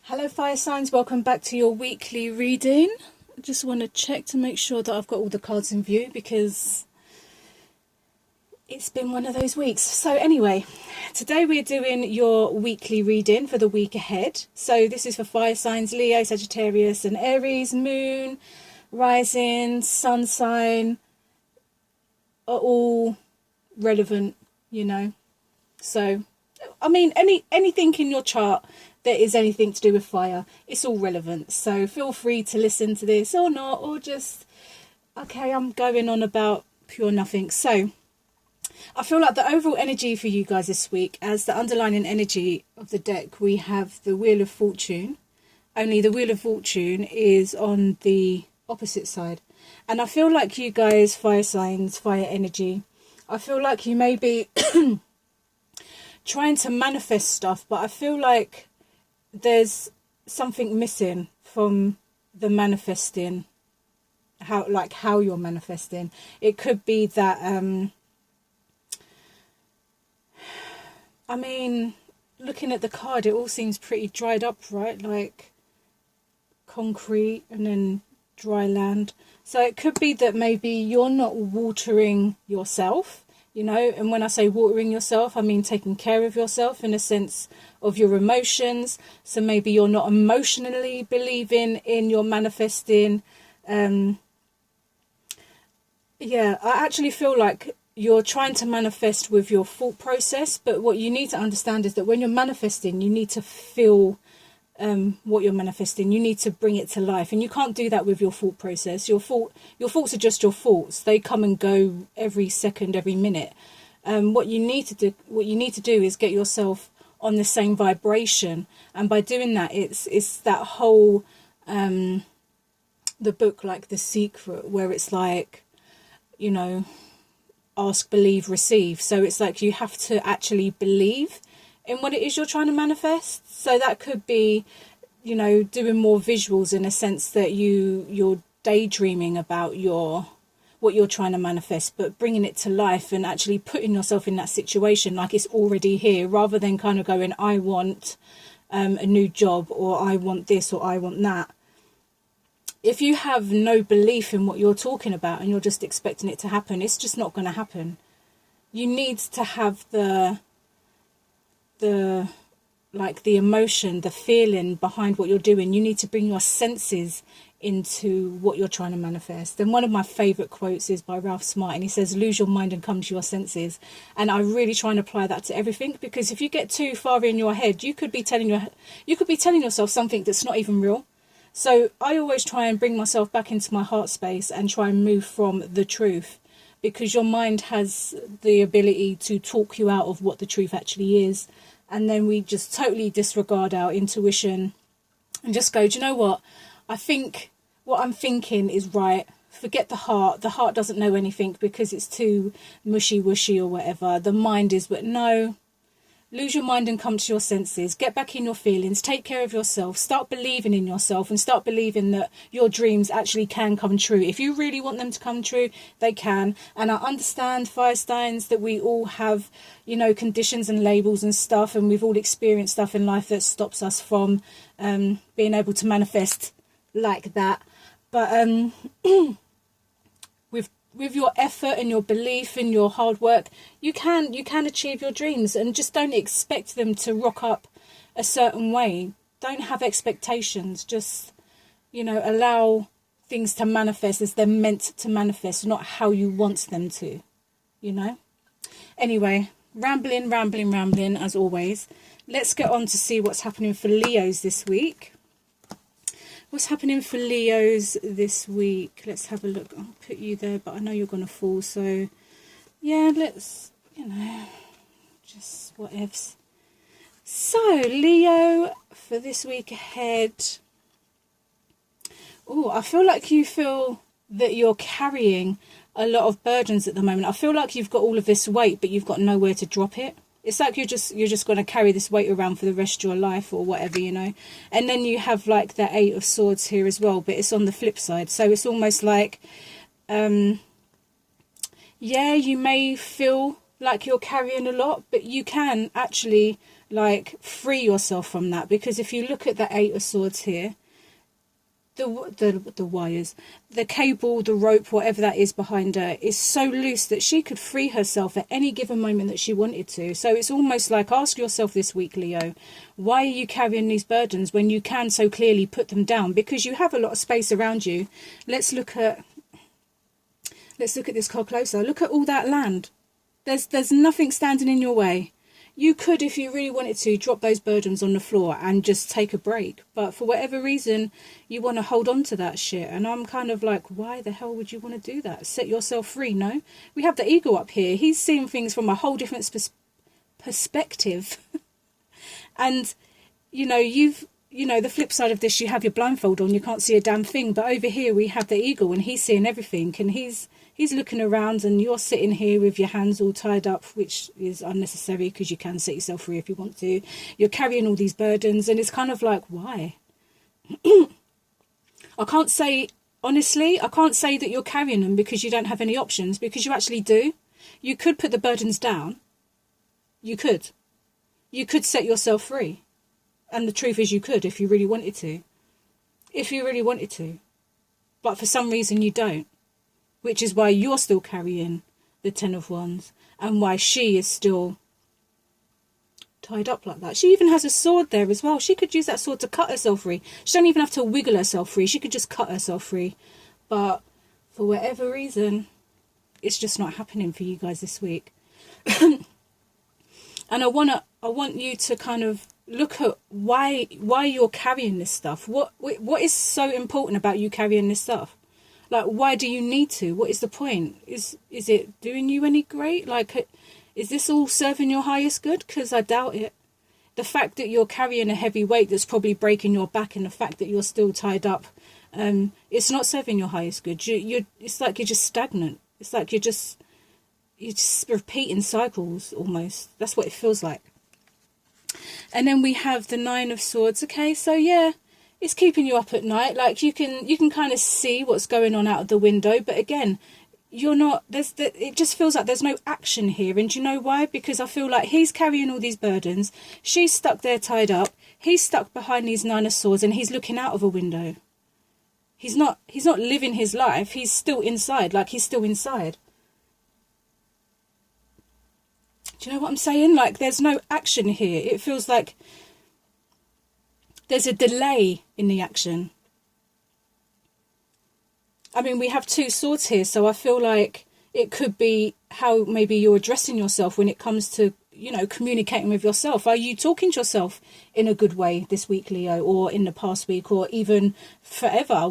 Hello fire signs, welcome back to your weekly reading. I just want to check to make sure that I've got all the cards in view because it's been one of those weeks. So anyway, today we're doing your weekly reading for the week ahead. So this is for fire signs Leo, Sagittarius and Aries. Moon, rising, sun sign are all relevant, you know. So I mean anything in your chart that is anything to do with fire, it's all relevant. So feel free to listen to this or not, or just, okay, I'm going on about pure nothing. So I feel like the overall energy for you guys this week, as the underlying energy of the deck, we have the Wheel of Fortune. Only the Wheel of Fortune is on the opposite side. And I feel like you guys, fire signs, fire energy, I feel like you may be trying to manifest stuff, but I feel like there's something missing from the manifesting, how you're manifesting. It could be that I mean, looking at the card, it all seems pretty dried up, right? Like concrete and then dry land. So it could be that maybe you're not watering yourself, you know. And when I say watering yourself, I mean taking care of yourself in a sense of your emotions. So maybe you're not emotionally believing in your manifesting. Yeah, I actually feel like you're trying to manifest with your thought process, but what you need to understand is that when you're manifesting, you need to feel what you're manifesting. You need to bring it to life, and you can't do that with your thought process. Your thoughts are just your thoughts. They come and go every second, every minute. What you need to do is get yourself on the same vibration, and by doing that, it's that whole the book, like The Secret, where it's like, you know, ask, believe, receive. So it's like you have to actually believe in what it is you're trying to manifest. So that could be, you know, doing more visuals in a sense that you're daydreaming about what you're trying to manifest, but bringing it to life and actually putting yourself in that situation like it's already here, rather than kind of going, I want a new job, or I want this, or I want that. If you have no belief in what you're talking about and you're just expecting it to happen, it's just not going to happen. You need to have the emotion, the feeling behind what you're doing. You need to bring your senses into what you're trying to manifest. And one of my favorite quotes is by Ralph Smart, and he says, lose your mind and come to your senses. And I really try and apply that to everything, because if you get too far in your head, you could be telling yourself something that's not even real. So I always try and bring myself back into my heart space and try and move from the truth, because your mind has the ability to talk you out of what the truth actually is. And then we just totally disregard our intuition and just go, do you know what? I think what I'm thinking is right. Forget the heart. The heart doesn't know anything because it's too mushy-wushy or whatever. The mind is, but no. Lose your mind and come to your senses. Get back in your feelings. Take care of yourself. Start believing in yourself, and start believing that your dreams actually can come true. If you really want them to come true, they can. And I understand, fire signs, that we all have, you know, conditions and labels and stuff, and we've all experienced stuff in life that stops us from being able to manifest like that. But with your effort and your belief and your hard work, you can achieve your dreams. And just don't expect them to rock up a certain way. Don't have expectations. Just, you know, allow things to manifest as they're meant to manifest, not how you want them to, you know. Anyway, rambling as always. Let's get on to see what's happening for Leos this week. What's happening for Leos this week? Let's have a look. I'll put you there, but I know you're going to fall. So, yeah, let's, you know, just whatevs. So, Leo, for this week ahead. Oh, I feel like you feel that you're carrying a lot of burdens at the moment. I feel like you've got all of this weight, but you've got nowhere to drop it. It's like you're just going to carry this weight around for the rest of your life or whatever, you know. And then you have like the Eight of Swords here as well, but it's on the flip side. So it's almost like, yeah, you may feel like you're carrying a lot, but you can actually like free yourself from that. Because if you look at the Eight of Swords here, the wires, the cable, the rope, whatever that is behind her is so loose that she could free herself at any given moment that she wanted to. So it's almost like, ask yourself this week, Leo, why are you carrying these burdens when you can so clearly put them down? Because you have a lot of space around you. Let's look at this card closer. Look at all that land. There's nothing standing in your way. You could, if you really wanted to, drop those burdens on the floor and just take a break. But for whatever reason, you want to hold on to that shit. And I'm kind of like, why the hell would you want to do that? Set yourself free, no? We have the ego up here. He's seeing things from a whole different perspective. And, you know, the flip side of this, you have your blindfold on, you can't see a damn thing. But over here, we have the eagle, and he's seeing everything. And he's looking around, and you're sitting here with your hands all tied up, which is unnecessary because you can set yourself free if you want to. You're carrying all these burdens, and it's kind of like, why? I can't say, honestly, I can't say that you're carrying them because you don't have any options, because you actually do. You could put the burdens down. You could. You could set yourself free. And the truth is, you could if you really wanted to. If you really wanted to. But for some reason you don't. Which is why you're still carrying the Ten of Wands. And why she is still tied up like that. She even has a sword there as well. She could use that sword to cut herself free. She don't even have to wiggle herself free. She could just cut herself free. But for whatever reason, it's just not happening for you guys this week. And I want you to kind of look at why you're carrying this stuff. What is so important about you carrying this stuff? Like, why do you need to? What is the point? Is it doing you any great? Like, is this all serving your highest good? Because I doubt it. The fact that you're carrying a heavy weight that's probably breaking your back, and the fact that you're still tied up, it's not serving your highest good. It's like you're just stagnant. It's like you're just repeating cycles almost. That's what it feels like. And then we have the Nine of Swords. Okay, so yeah, it's keeping you up at night. Like, you can kind of see what's going on out of the window, but again, you're not, it just feels like there's no action here. And do you know why? Because I feel like he's carrying all these burdens, she's stuck there tied up, he's stuck behind these Nine of Swords, and he's looking out of a window. He's not living his life. He's still inside. Like, he's still inside. Do you know what I'm saying? Like, there's no action here. It feels like there's a delay in the action. I mean, we have two swords here, so I feel like it could be how maybe you're addressing yourself when it comes to, you know, communicating with yourself. Are you talking to yourself in a good way this week, Leo, or in the past week, or even forever?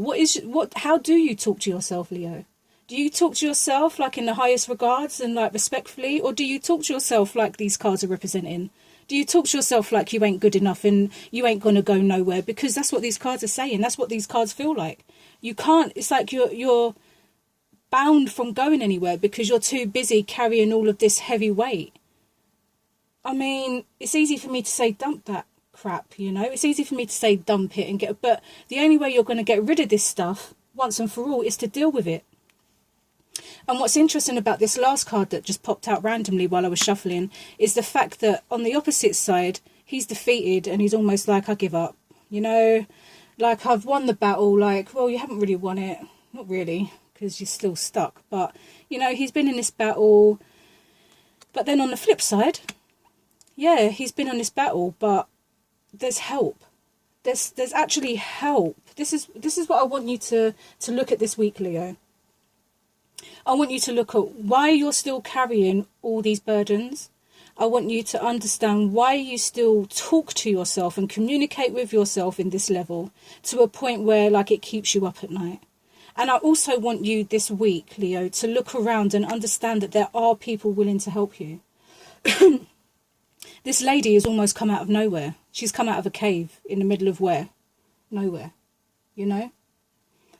How do you talk to yourself, Leo? Do you talk to yourself like in the highest regards and like respectfully, or do you talk to yourself like these cards are representing? Do you talk to yourself like you ain't good enough and you ain't going to go nowhere? Because that's what these cards are saying. That's what these cards feel like. You can't, it's like you're bound from going anywhere because you're too busy carrying all of this heavy weight. I mean, it's easy for me to say dump that crap, you know. It's easy for me to say dump it and get, but the only way you're going to get rid of this stuff once and for all is to deal with it. And what's interesting about this last card that just popped out randomly while I was shuffling is the fact that on the opposite side, he's defeated and he's almost like, I give up, you know, like I've won the battle. Like, well, you haven't really won it. Not really, because you're still stuck. But, you know, he's been in this battle. But then on the flip side, yeah, he's been on this battle, but there's help. There's actually help. This is what I want you to look at this week, Leo. I want you to look at why you're still carrying all these burdens. I want you to understand why you still talk to yourself and communicate with yourself in this level to a point where, like, it keeps you up at night. And I also want you this week, Leo, to look around and understand that there are people willing to help you. This lady has almost come out of nowhere. She's come out of a cave in the middle of where? Nowhere, you know?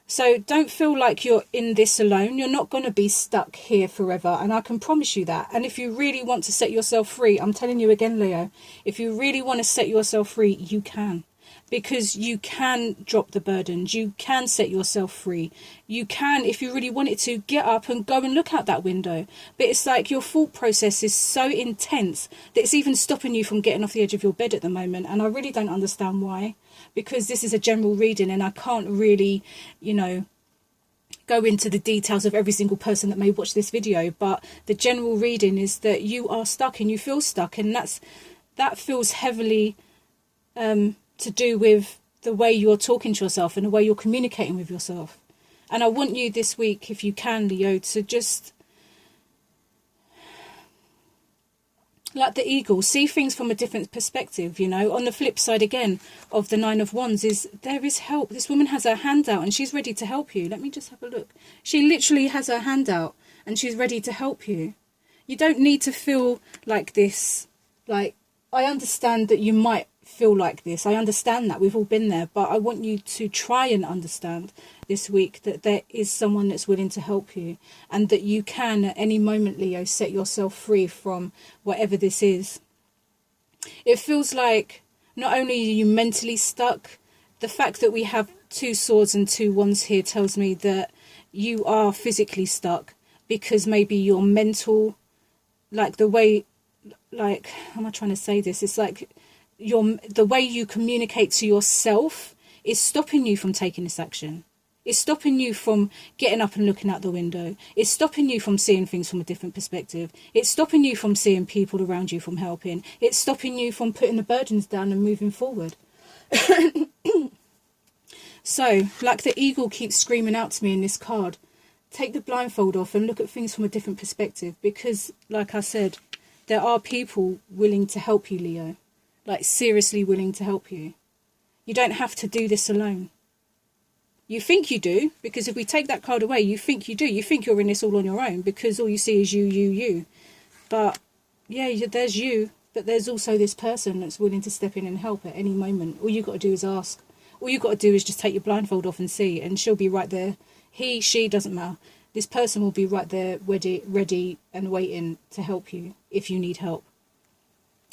So don't feel like you're in this alone. You're not going to be stuck here forever. And I can promise you that. And if you really want to set yourself free, I'm telling you again, Leo, if you really want to set yourself free, you can. because you can drop the burdens, you can set yourself free, you can, if you really wanted to, get up and go and look out that window. But it's like your thought process is so intense that it's even stopping you from getting off the edge of your bed at the moment. And I really don't understand why, because this is a general reading and I can't really, you know, go into the details of every single person that may watch this video, but the general reading is that you are stuck and you feel stuck, and that feels heavily to do with the way you're talking to yourself and the way you're communicating with yourself. And I want you this week, if you can, Leo, to just, like the eagle, see things from a different perspective. You know, on the flip side again of the Nine of Wands is there is help. This woman has her hand out and she's ready to help you. Let me just have a look. She literally has her hand out and she's ready to help you. You don't need to feel like this. Like, I understand that you might feel like this. I understand that. We've all been there. But I want you to try and understand this week that there is someone that's willing to help you, and that you can at any moment, Leo, set yourself free from whatever this is. It feels like not only are you mentally stuck, the fact that we have 2 swords and 2 wands here tells me that you are physically stuck, because maybe your mental, like the way, like, how am I trying to say this? It's like the way you communicate to yourself is stopping you from taking this action. It's stopping you from getting up and looking out the window. It's stopping you from seeing things from a different perspective. It's stopping you from seeing people around you from helping. It's stopping you from putting the burdens down and moving forward. So, like the eagle keeps screaming out to me in this card, take the blindfold off and look at things from a different perspective, because, like I said, there are people willing to help you, Leo. Like, seriously willing to help you. You don't have to do this alone. You think you do, because if we take that card away, you think you do. You think you're in this all on your own, because all you see is you. But, yeah, there's you, but there's also this person that's willing to step in and help at any moment. All you've got to do is ask. All you've got to do is just take your blindfold off and see, and she'll be right there. He, she, doesn't matter. This person will be right there, ready and waiting to help you if you need help.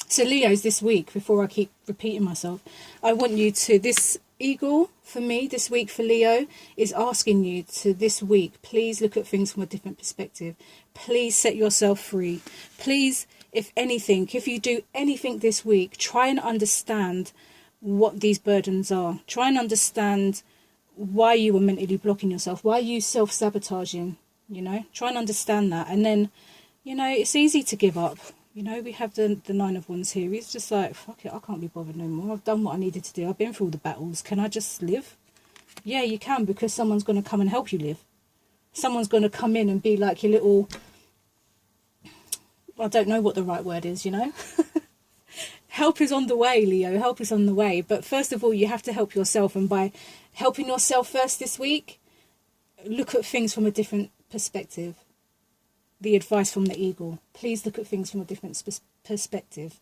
So Leos, this week, before I keep repeating myself, I want you to, this eagle for me this week for Leo is asking you to this week, please look at things from a different perspective. Please set yourself free. Please, if anything, if you do anything this week, try and understand what these burdens are. Try and understand why you were mentally blocking yourself. Why are you self-sabotaging? You know, try and understand that. And then, you know, it's easy to give up. You know, we have the Nine of Wands here. He's just like, fuck it, I can't be bothered no more. I've done what I needed to do. I've been through all the battles. Can I just live? Yeah, you can, because someone's going to come and help you live. Someone's going to come in and be like your little, I don't know what the right word is, you know. Help is on the way, Leo. Help is on the way. But first of all, you have to help yourself. And by helping yourself first this week, look at things from a different perspective. The advice from the eagle. Please look at things from a different perspective.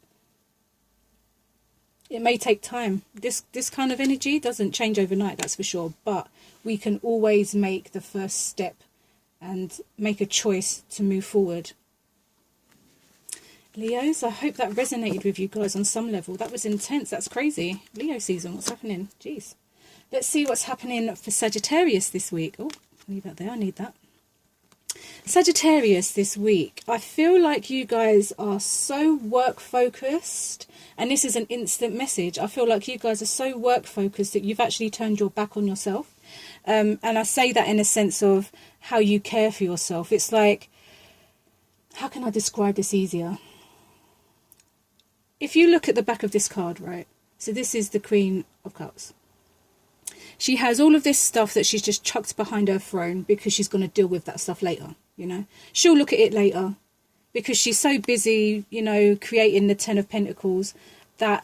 It may take time. This kind of energy doesn't change overnight, that's for sure. But we can always make the first step and make a choice to move forward. Leos, I hope that resonated with you guys on some level. That was intense. That's crazy. Leo season, what's happening? Jeez. Let's see what's happening for Sagittarius this week. Oh, leave that there. I need that. Sagittarius this week. I feel like you guys are so work focused, and this is an instant message. I feel like you guys are so work focused that you've actually turned your back on yourself. And I say that in a sense of how you care for yourself. It's like, how can I describe this easier? If you look at the back of this card, right? So this is the Queen of Cups. She has all of this stuff that she's just chucked behind her throne because she's going to deal with that stuff later, you know. She'll look at it later because she's so busy, you know, creating the Ten of Pentacles that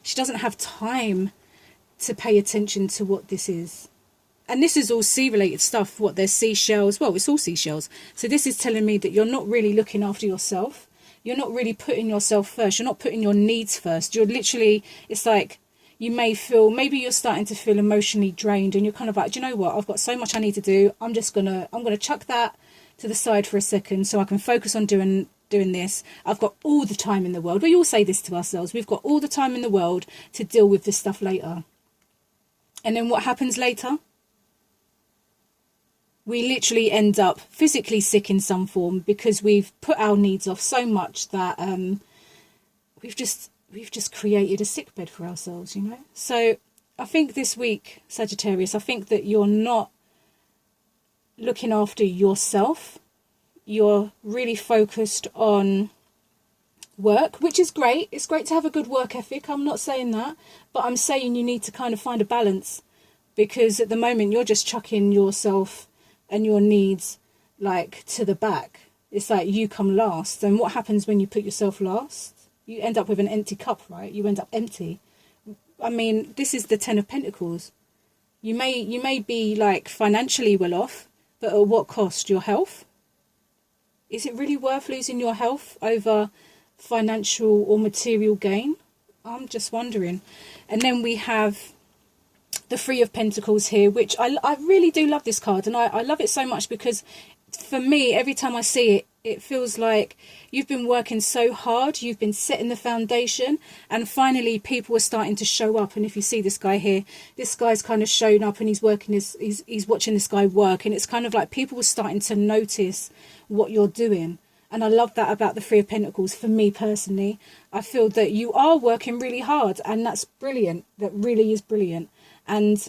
she doesn't have time to pay attention to what this is. And this is all sea-related stuff. What, there's seashells. Well, it's all seashells. So this is telling me that you're not really looking after yourself. You're not really putting yourself first. You're not putting your needs first. You're literally, it's like, you may feel, maybe you're starting to feel emotionally drained and you're kind of like, do you know what? I've got so much I need to do. I'm going to chuck that to the side for a second so I can focus on doing doing this. I've got all the time in the world. We all say this to ourselves. We've got all the time in the world to deal with this stuff later. And then what happens later? We literally end up physically sick in some form because we've put our needs off so much that we've just created a sickbed for ourselves, you know. So I think this week, Sagittarius, I think that you're not looking after yourself. You're really focused on work, which is great. It's great to have a good work ethic. I'm not saying that, but I'm saying you need to kind of find a balance, because at the moment you're just chucking yourself and your needs like to the back. It's like you come last. And what happens when you put yourself last? You end up with an empty cup, right? You end up empty. I mean, this is the 10 of Pentacles. You may be like financially well off, but at what cost? Your health? Is it really worth losing your health over financial or material gain? I'm just wondering. And then we have the Three of Pentacles here, which I really do love this card. And I love it so much because for me, every time I see it, it feels like you've been working so hard, you've been setting the foundation, and finally people are starting to show up. And if you see this guy here, this guy's kind of shown up and he's working he's watching this guy work, and it's kind of like people are starting to notice what you're doing. And I love that about the Three of Pentacles. For me personally, I feel that you are working really hard, and that's brilliant. That really is brilliant. And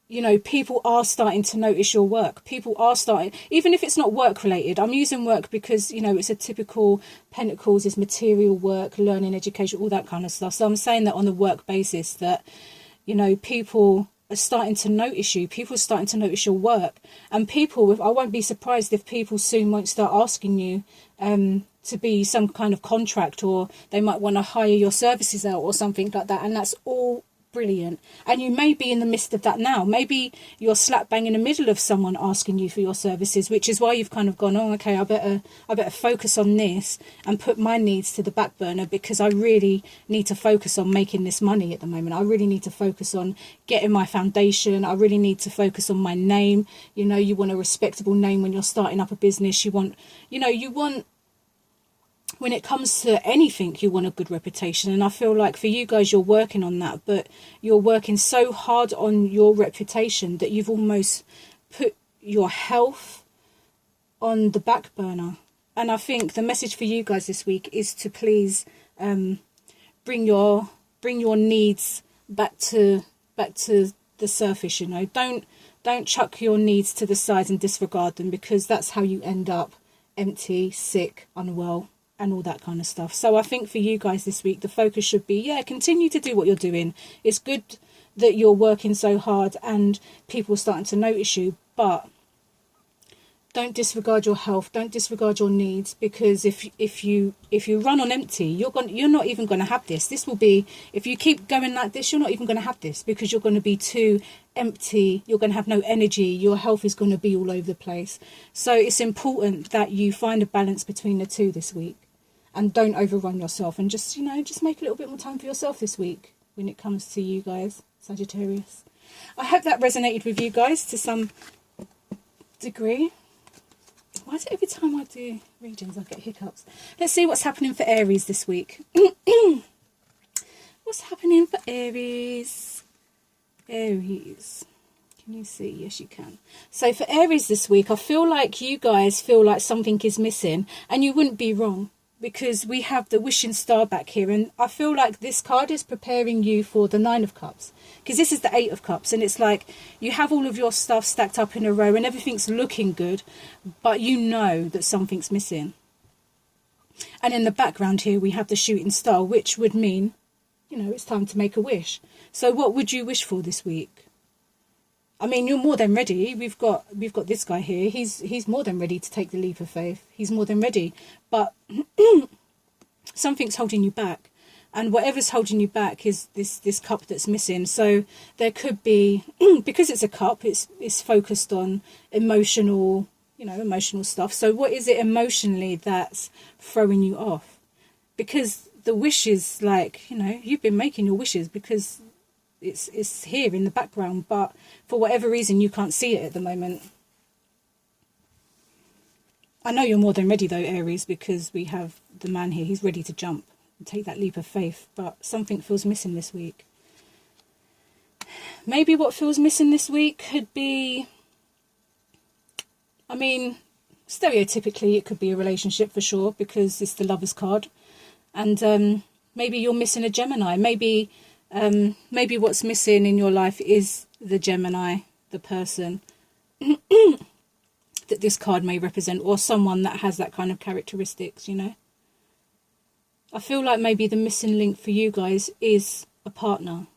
you know, people are starting to notice your work. People are starting, even if it's not work related. I'm using work because, you know, it's a typical Pentacles, is material work, learning, education, all that kind of stuff. So I'm saying that on the work basis that, you know, people are starting to notice you. People are starting to notice your work. And people, I won't be surprised if people soon won't start asking you to be some kind of contract, or they might want to hire your services out or something like that. And that's all brilliant. And you may be in the midst of that now. Maybe you're slap bang in the middle of someone asking you for your services, which is why you've kind of gone, oh, okay, I better focus on this and put my needs to the back burner, because I really need to focus on making this money at the moment. I really need to focus on getting my foundation. I really need to focus on my name. You know, you want a respectable name when you're starting up a business. You want, when it comes to anything, you want a good reputation. And I feel like for you guys, you're working on that, but you're working so hard on your reputation that you've almost put your health on the back burner. And I think the message for you guys this week is to please bring your needs back to the surface. You know, don't chuck your needs to the side and disregard them, because that's how you end up empty, sick, unwell, and all that kind of stuff. So I think for you guys this week, the focus should be, continue to do what you're doing. It's good that you're working so hard and people are starting to notice you, but don't disregard your health, don't disregard your needs, because if you run on empty, you're not even going to have this. This will be, if you keep going like this, you're not even going to have this, because you're going to be too empty. You're going to have no energy. Your health is going to be all over the place. So it's important that you find a balance between the two this week, and don't overrun yourself, and just make a little bit more time for yourself this week when it comes to you guys, Sagittarius. I hope that resonated with you guys to some degree. Why is it every time I do readings I get hiccups? Let's see what's happening for Aries this week. What's happening for Aries? Aries. Can you see? Yes, you can. So for Aries this week, I feel like you guys feel like something is missing, and you wouldn't be wrong, because we have the wishing star back here, and I feel like this card is preparing you for the Nine of Cups, because this is the Eight of Cups, and it's like you have all of your stuff stacked up in a row and everything's looking good, but you know that something's missing. And in the background here we have the shooting star, which would mean, it's time to make a wish. So what would you wish for this week? I mean, you're more than ready. We've got this guy here. He's more than ready to take the leap of faith. He's more than ready. But something's holding you back. And whatever's holding you back is this cup that's missing. So there could be, because it's a cup, it's focused on emotional stuff. So what is it emotionally that's throwing you off? Because the wishes, you've been making your wishes, because it's here in the background, but for whatever reason you can't see it at the moment. I know you're more than ready though, Aries, because we have the man here. He's ready to jump and take that leap of faith, but something feels missing this week. Maybe what feels missing this week could be, I mean, stereotypically it could be a relationship for sure, because it's the Lovers card. And maybe you're missing a Gemini. Maybe what's missing in your life is the Gemini, the person that this card may represent, or someone that has that kind of characteristics, you know. I feel like maybe the missing link for you guys is a partner.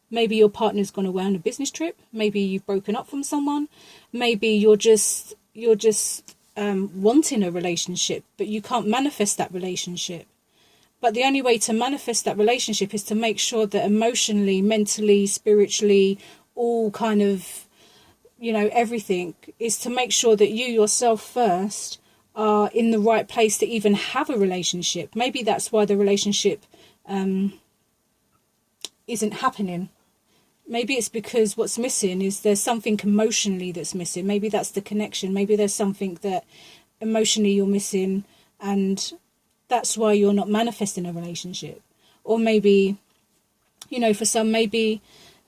Maybe your partner's gone away on a business trip. Maybe you've broken up from someone. Maybe you're just wanting a relationship, but you can't manifest that relationship. But the only way to manifest that relationship is to make sure that emotionally, mentally, spiritually, all kind of, you know, everything, is to make sure that you yourself first are in the right place to even have a relationship. Maybe that's why the relationship isn't happening. Maybe it's because what's missing is there's something emotionally that's missing. Maybe that's the connection. Maybe there's something that emotionally you're missing, and that's why you're not manifesting a relationship. Or maybe, you know, for some, maybe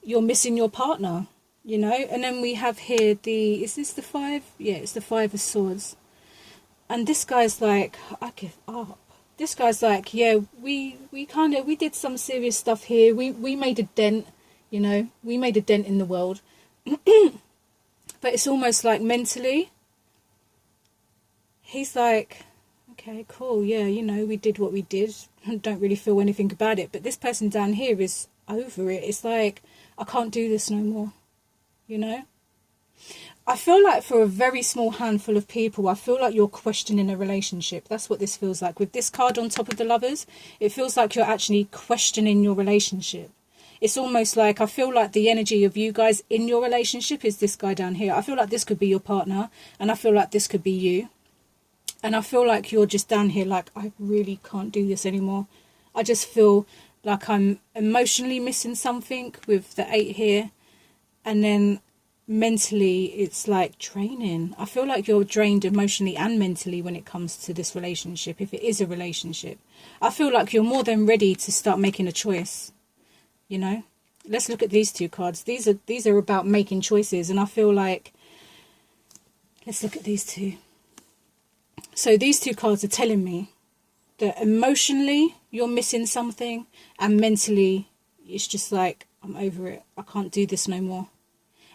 you're missing your partner, you know. And then we have here is this the 5? Yeah, it's the 5 of Swords. And this guy's like, I give up. This guy's like, yeah, we did some serious stuff here. We made a dent, you know. We made a dent in the world. But it's almost like mentally, he's like, okay, cool, yeah, you know, we did what we did. Don't really feel anything about it. But this person down here is over it. It's like, I can't do this no more, you know. I feel like for a very small handful of people, I feel like you're questioning a relationship. That's what this feels like. With this card on top of the Lovers, it feels like you're actually questioning your relationship. It's almost like, I feel like the energy of you guys in your relationship is this guy down here. I feel like this could be your partner, and I feel like this could be you. And I feel like you're just down here like, I really can't do this anymore. I just feel like I'm emotionally missing something with the 8 here. And then mentally, it's like draining. I feel like you're drained emotionally and mentally when it comes to this relationship, if it is a relationship. I feel like you're more than ready to start making a choice, you know. Let's look at these 2 cards. These are about making choices, and I feel like, let's look at these 2. So these 2 cards are telling me that emotionally you're missing something, and mentally it's just like, I'm over it. I can't do this no more.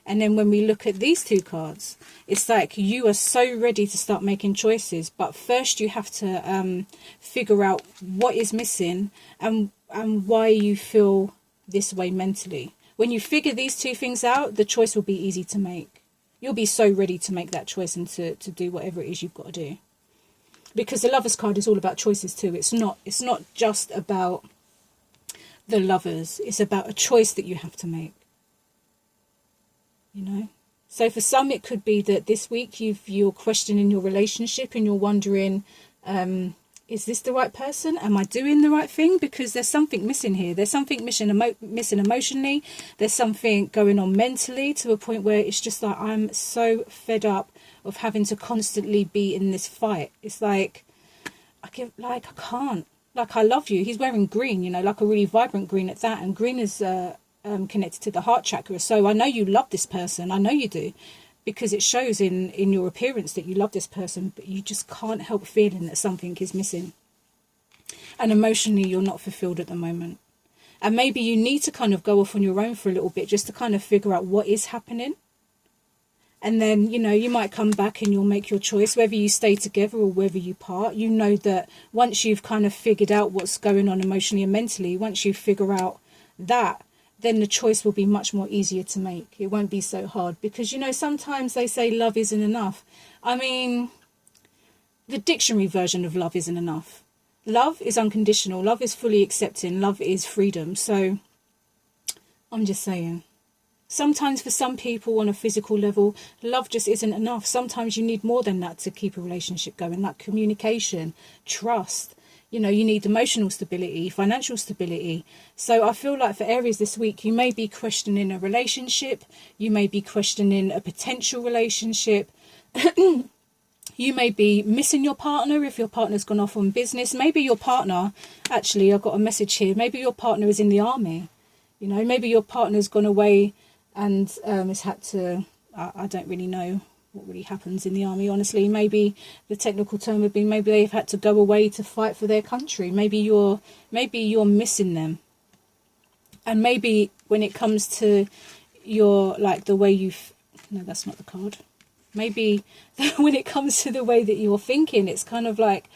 And then when we look at these 2 cards, it's like you are so ready to start making choices. But first you have to figure out what is missing and why you feel this way mentally. When you figure these 2 things out, the choice will be easy to make. You'll be so ready to make that choice and to do whatever it is you've got to do. Because the Lovers card is all about choices too. It's not just about the Lovers. It's about a choice that you have to make. You know? So for some, it could be that this week you're questioning your relationship and you're wondering, is this the right person? Am I doing the right thing? Because there's something missing here. There's something missing emotionally. There's something going on mentally, to a point where it's just like, I'm so fed up of having to constantly be in this fight. It's like, I can't. Like, I love you. He's wearing green, you know, like a really vibrant green at that. And green is connected to the heart chakra. So I know you love this person. I know you do. Because it shows in your appearance that you love this person. But you just can't help feeling that something is missing. And emotionally, you're not fulfilled at the moment. And maybe you need to kind of go off on your own for a little bit, just to kind of figure out what is happening. And then, you know, you might come back and you'll make your choice, whether you stay together or whether you part. You know that once you've kind of figured out what's going on emotionally and mentally, once you figure out that, then the choice will be much more easier to make. It won't be so hard. Because, you know, sometimes they say love isn't enough. I mean, the dictionary version of love isn't enough. Love is unconditional. Love is fully accepting. Love is freedom. So I'm just saying. Sometimes for some people on a physical level, love just isn't enough. Sometimes you need more than that to keep a relationship going, like communication, trust. You know, you need emotional stability, financial stability. So I feel like for Aries this week, you may be questioning a relationship. You may be questioning a potential relationship. You may be missing your partner if your partner's gone off on business. Maybe your partner, actually, I've got a message here. Maybe your partner is in the army. You know, maybe your partner's gone away and has had to, I don't really know what really happens in the army, honestly. Maybe the technical term would be maybe they've had to go away to fight for their country. Maybe you're missing them. And maybe when it comes to your, like, the way no, that's not the card. Maybe when it comes to the way that you're thinking, it's kind of like,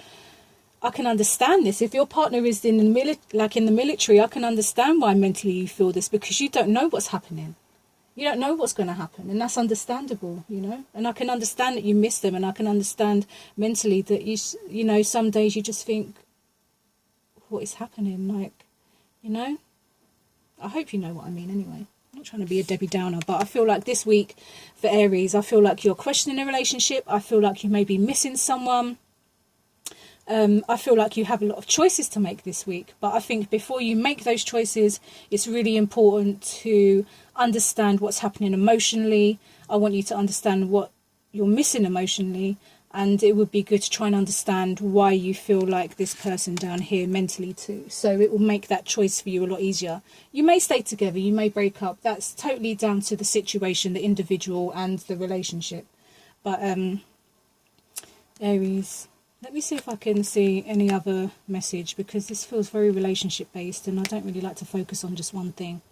I can understand this. If your partner is in the military, I can understand why mentally you feel this, because you don't know what's happening. You don't know what's going to happen, and that's understandable, you know. And I can understand that you miss them, and I can understand mentally that you know, some days you just think, what is happening? Like, you know. I hope you know what I mean anyway. I'm not trying to be a Debbie Downer, but I feel like this week for Aries, I feel like you're questioning a relationship. I feel like you may be missing someone. I feel like you have a lot of choices to make this week, but I think before you make those choices, it's really important to understand what's happening emotionally. I want you to understand what you're missing emotionally, and it would be good to try and understand why you feel like this person down here mentally too. So it will make that choice for you a lot easier. You may stay together, you may break up. That's totally down to the situation, the individual and the relationship. But Aries, let me see if I can see any other message, because this feels very relationship based and I don't really like to focus on just one thing.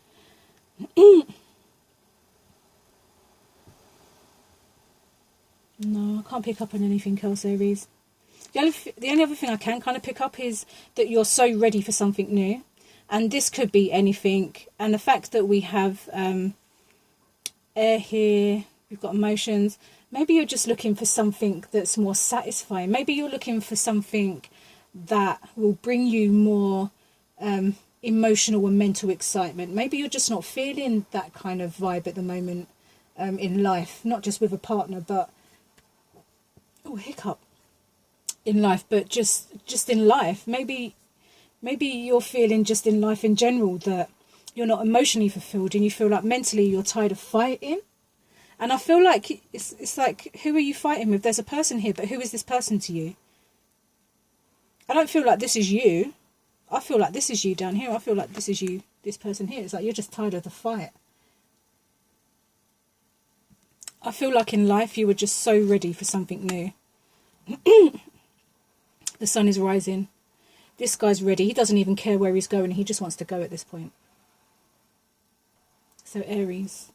No, I can't pick up on anything else, Aries. The only other thing I can kind of pick up is that you're so ready for something new. And this could be anything. And the fact that we have air here, we've got emotions. Maybe you're just looking for something that's more satisfying. Maybe you're looking for something that will bring you more emotional and mental excitement. Maybe you're just not feeling that kind of vibe at the moment in life. Not just with a partner, but... oh, hiccup. In life, but just in life. Maybe you're feeling just in life in general that you're not emotionally fulfilled and you feel like mentally you're tired of fighting. And I feel like it's like, who are you fighting with? There's a person here, but who is this person to you? I don't feel like this is you. I feel like this is you down here. I feel like this is you, this person here. It's like you're just tired of the fight. I feel like in life you were just so ready for something new. The sun is rising. This guy's ready. He doesn't even care where he's going. He just wants to go at this point. So Aries,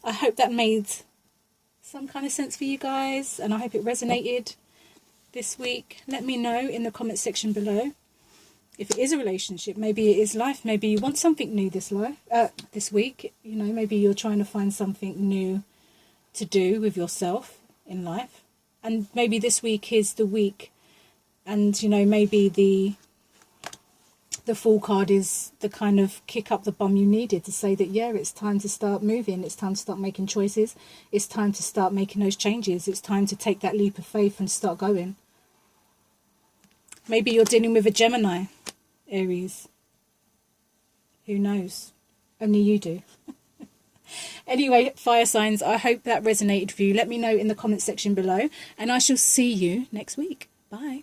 I hope that made some kind of sense for you guys, and I hope it resonated this week. Let me know in the comment section below if it is a relationship. Maybe it is life. Maybe you want something new this week. You know, maybe you're trying to find something new to do with yourself in life, and maybe this week is the week, and you know, maybe the Fool card is the kind of kick up the bum you needed to say that, yeah, it's time to start moving, it's time to start making choices, it's time to start making those changes, it's time to take that leap of faith and start going. Maybe you're dealing with a Gemini, Aries. Who knows? Only you do. Anyway, fire signs, I hope that resonated for you. Let me know in the comment section below, and I shall see you next week. Bye.